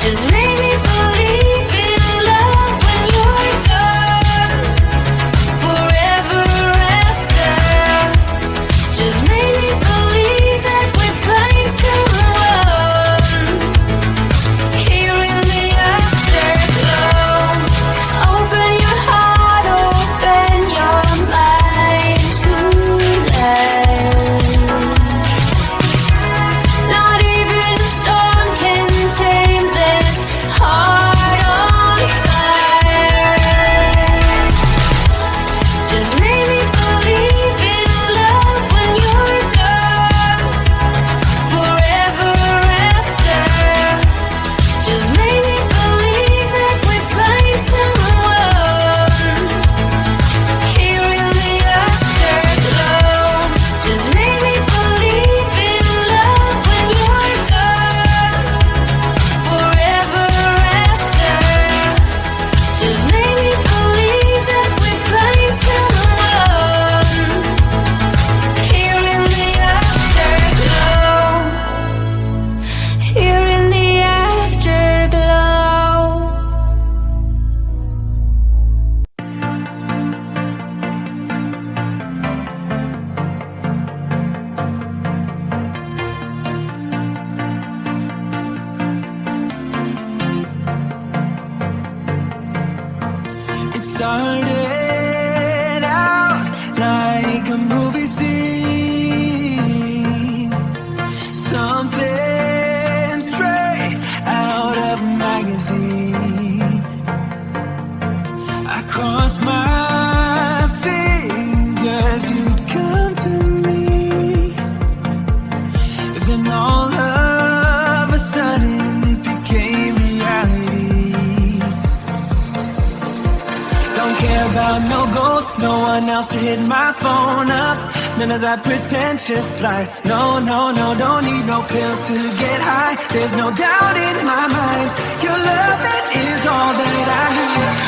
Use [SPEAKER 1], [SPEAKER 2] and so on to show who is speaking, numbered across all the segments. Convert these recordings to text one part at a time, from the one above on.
[SPEAKER 1] Just make me believe in love when you're gone, forever after. Just make me believe that we'd find someone here in the afterglow. Open your heart, open your mind to love. Not even a storm can tame this heart on fire. Just make me believe in love when you're gone, forever after. Just make me believe that we'd find someone here in the afterglow. Just make me believe in love when you're gone, forever after. Just make me believe that we'd find someone here in the afterglow. Here in the afterglow.
[SPEAKER 2] It started out like a movie scene, something straight out of a magazine. I crossed my fingers you'd come to me, then all of a sudden it became reality. Don't care about no gold, no one else to hit my phone up. None of that pretentious life. No, no, no, don't need no pills to get high. There's no doubt in my mind. Your love, it is all that I need.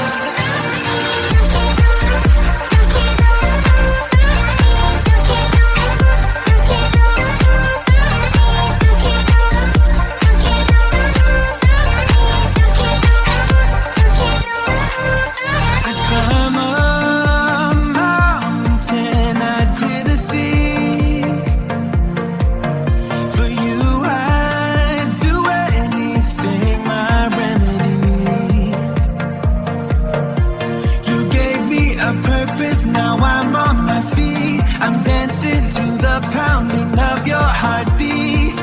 [SPEAKER 2] I'd climb a mountain, I'd clear the sea. For you, I'd do anything, my remedy. You gave me a purpose, now I'm on my feet. I'm dancing to the pounding of your heartbeat.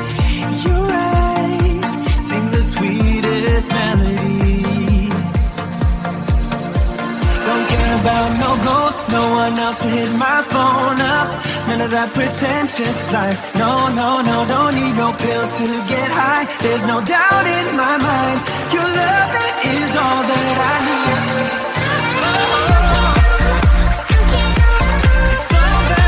[SPEAKER 2] Your eyes sing the sweetest melody. Don't care about no gold, no one else to hit my phone up. None of that pretentious life. No, no, no, don't need no pills to get high. There's no doubt in my mind. Your love, it is all that I need. It's all that I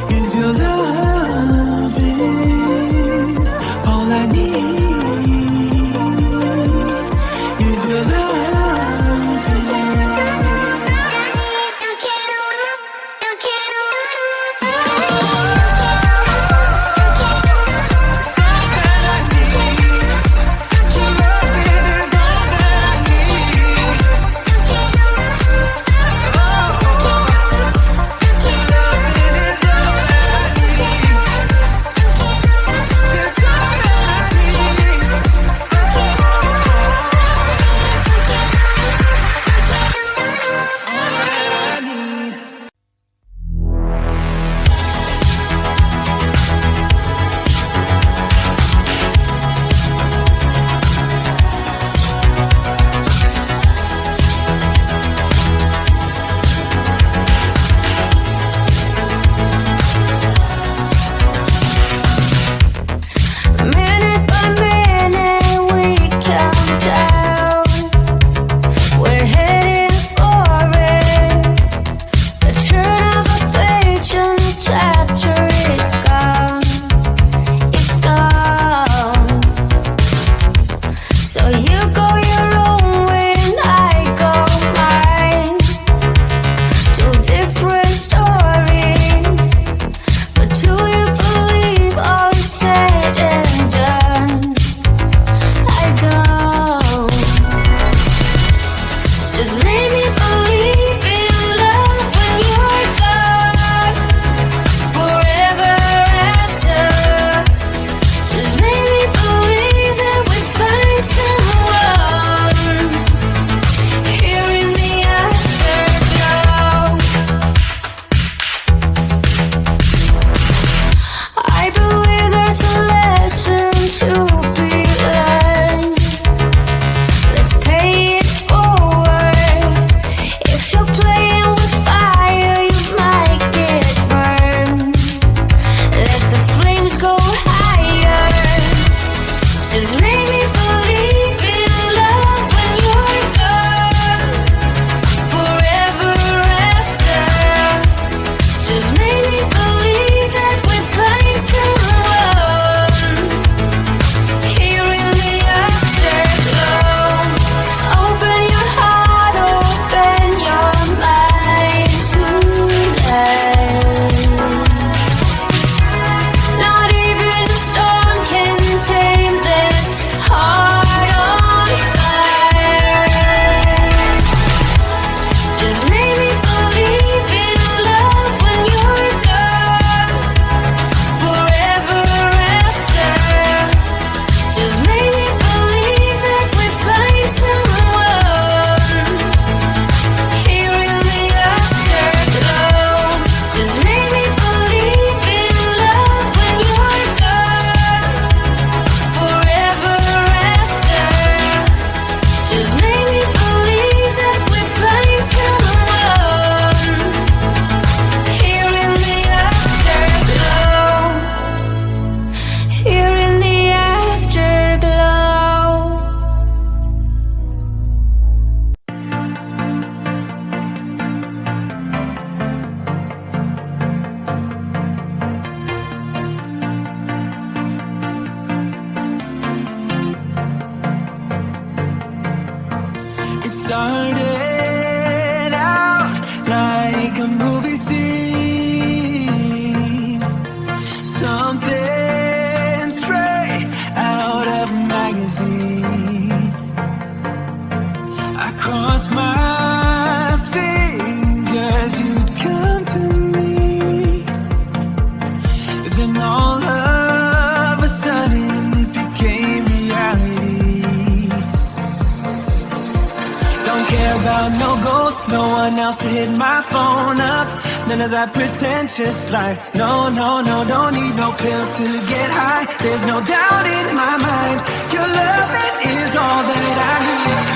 [SPEAKER 2] is your loving. All I need is your loving.
[SPEAKER 1] Just make me believe that we're finding someone here in the afterglow. Here in the afterglow.
[SPEAKER 2] It started out like a movie scene, something straight out of a magazine. I crossed my fingers you'd come to me, then all of a sudden it became reality. Don't care about no gold, no one else to hit my phone up. None of that pretentious life. No, no, no, don't need no pills to get high. There's no doubt in my mind. Your loving is all that I need.